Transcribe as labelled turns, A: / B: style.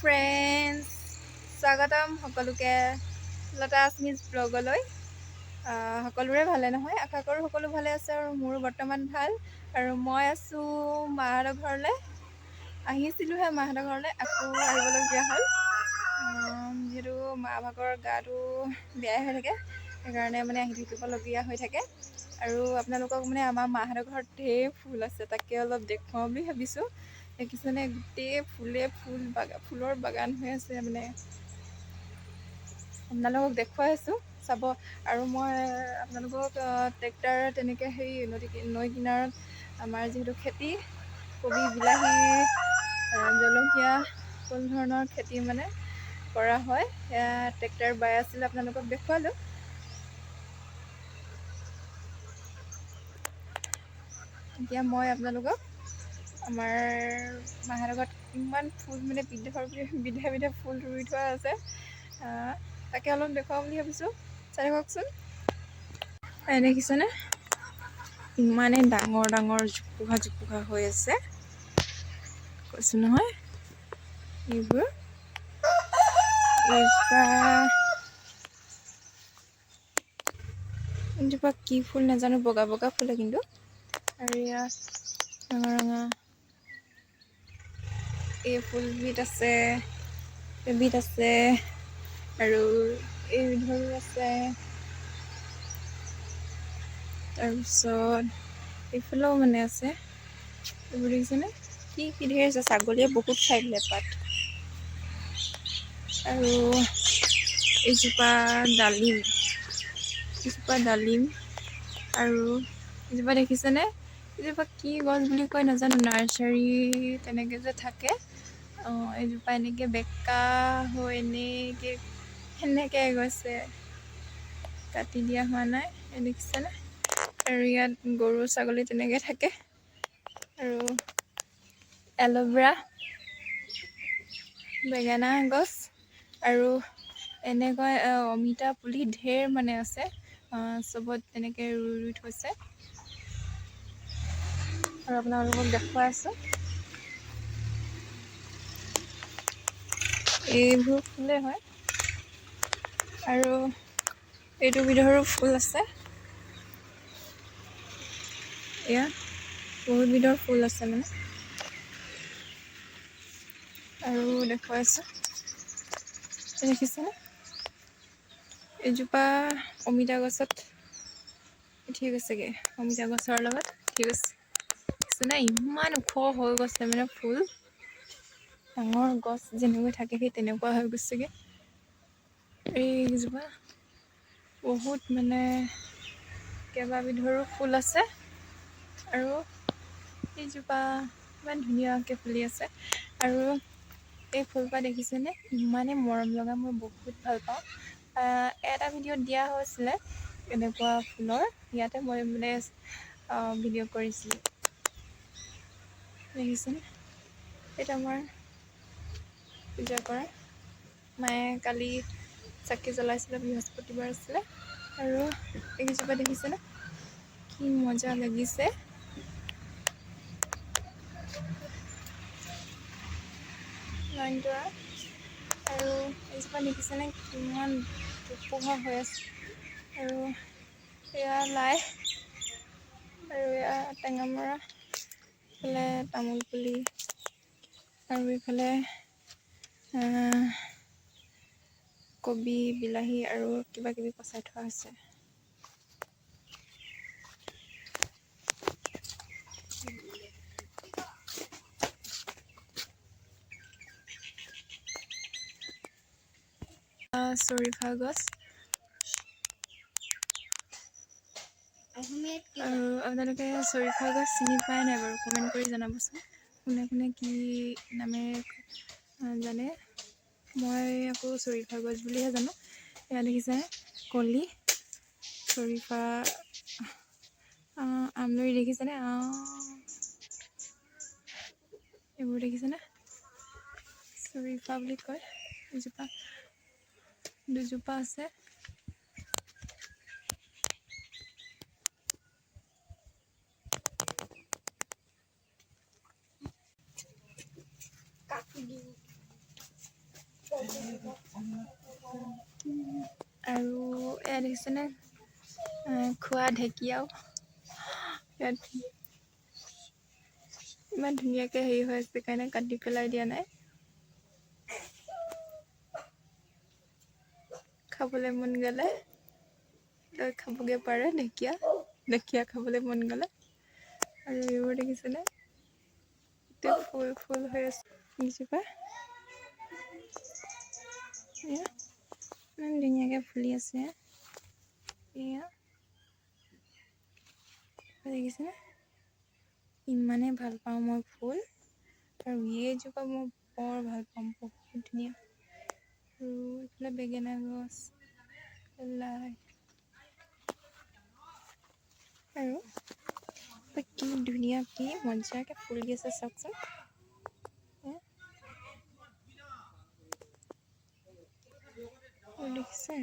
A: Friends, স্বাগতম সকলোকে লতা আছমিজ ব্লগলৈ। সকলোৰে ভালে নহয়, আশা কৰোঁ সকলো ভালে আছে আৰু মোৰো বৰ্তমান ভাল। আৰু মই আছোঁ মাহঁতৰ ঘৰলৈ, আহিছিলোঁহে মাহঁতৰ ঘৰলৈ, আকৌ আহিবলগীয়া হ'ল। যিহেতু মা ভাগৰ গাটো বেয়াই হৈ থাকে, সেইকাৰণে মানে আহি থাকিবলগীয়া হৈ থাকে। আৰু আপোনালোকক মানে আমাৰ মাহঁতৰ ঘৰত ঢেৰ ফুল আছে, তাকে অলপ দেখুৱাওঁ বুলি ভাবিছোঁ। দেখিছেনে, গোটেই ফুলৰ বাগান হৈ আছে। মানে আপোনালোকক দেখুৱাই আছোঁ, চাব। আৰু মই আপোনালোকক ট্ৰেক্টৰ তেনেকৈ নৈ কিনাৰত আমাৰ যিহেতু খেতি, কবি, বিলাহী, জলকীয়া, সকলো ধৰণৰ খেতি মানে কৰা হয়। সেয়া ট্ৰেক্টৰ বাই আছিলে, আপোনালোকক দেখুৱালোঁ। এতিয়া মই আপোনালোকক আমাৰ মাহঁতৰ ঘৰত ইমান ফুল, মানে বিধে বিধে ফুল ৰুই থোৱা আছে, তাকে অলপ দেখুৱাওঁ বুলি ভাবিছোঁ। চাই থাককচোন। দেখিছেনে, ইমানেই ডাঙৰ ডাঙৰ জোপোহা হৈ আছে, কৈছোঁ নহয়। এইজোপা কি ফুল নাজানো, বগা বগা ফুলে কিন্তু। আৰু এয়া ৰঙা ৰঙা এই ফুলবিধ আছে, এবিধ আছে, আৰু এইবিধৰো আছে। তাৰপিছত এইফালেও মানে আছে, এইবোৰ দেখিছেনে, কি ধেৰ আছে। ছাগলীয়ে বহুত খাই দিলে পাত। আৰু এইজোপা ডালিম, আৰু এজোপা দেখিছেনে, এজোপা কি গছ বুলি কয় নাজানো, নাৰ্চাৰী তেনেকৈ যে থাকে। এইজোপা এনেকৈ বেকা হৈ সেনেকৈ গৈছে, কাটি দিয়া হোৱা নাই, দেখিছেনে। আৰু ইয়াত গৰু ছাগলী তেনেকৈ থাকে। আৰু এল'ভেৰা, বেঙেনা গছ, আৰু এনেকৈ অমিতা পুলি ঢেৰ মানে আছে। চবত তেনেকৈ ৰুই থৈছে, আৰু আপোনালোকক দেখুৱাই আছোঁ। এইবোৰ ফুলেই হয়, আৰু এইটো বিধৰো ফুল আছে। এয়া বহুত বিধৰ ফুল আছে মানে, আৰু দেখুৱাইছোঁ, দেখিছেনে। এজোপা অমিতা গছত উঠি গৈছেগৈ, অমিতা গছৰ লগত উঠি গৈছে, দেখিছেনে, ইমান ওখ হৈ গৈছে মানে ফুল। ডাঙৰ গছ যেনেকৈ থাকে, সেই তেনেকুৱা হৈ গৈছেগৈ। এইজোপা বহুত মানে কেইবাবিধৰো ফুল আছে। আৰু এইজোপা ইমান ধুনীয়াকৈ ফুলি আছে। আৰু এই ফুলপাহ দেখিছেনে, ইমানেই মৰম লগা, মই বহুত ভাল পাওঁ। এটা ভিডিঅ'ত দিয়া হৈছিলে এনেকুৱা ফুলৰ, ইয়াতে মই মানে ভিডিঅ' কৰিছিলোঁ, দেখিছেনে। এইটো আমাৰ পূজা কৰা, মায়ে কালি চাকি জ্বলাইছিলে, বৃহস্পতিবাৰ আছিলে। আৰু এইকেইজোপা দেখিছেনে, কি মজা লাগিছে। নয়নতৰা, আৰু এইজোপা দেখিছেনে, কিমান জোপোহা হৈ আছে। আৰু এয়া লাই, আৰু এয়া টেঙামৰা, এইফালে তামোল পুলি, আৰু এইফালে কবি, বিলাহী, আৰু কিবা কিবি পচাই থোৱা হৈছে। চৰিফা গছ, আৰু আপোনালোকে চৰিফা গছ চিনি পায় নাই বাৰু, কমেণ্ট কৰি জনাবচোন। কোনে কোনে কি নামেৰে জানে, মই আকৌ চৰিফা গছ বুলিহে জানো। এয়া দেখিছে, কলি, চৰিফা, আমলৰি দেখিছেনে, এইবোৰ দেখিছেনে, চৰিফা বুলি কয়। এজোপা, দুজোপা আছে। আৰু এয়া দেখিছেনে খোৱা ঢেকীয়াও ইয়াত ইমান ধুনীয়াকৈ হেৰি হৈ আছে কাৰণে কাটি পেলাই দিয়া নাই। খাবলৈ মন গ'লে তই খাবগৈ পাৰে ঢেকীয়া খাবলৈ মন গ'লে। আৰু এইবোৰ দেখিছেনে গোটেই ফুল হৈ আছে গিজোপা এয়া ইমান ধুনীয়াকৈ ফুলি আছে। এয়া দেখিছেনে ইমানেই ভাল পাওঁ মই ফুল, আৰু এইজোপা মই বৰ ভাল পাওঁ, বহুত ধুনীয়া। আৰু এইফালে বেঙেনা গছ, লাই, আৰু কি ধুনীয়া কি মজাকৈ ফুলি আছে চাওকচোন। দেখিছে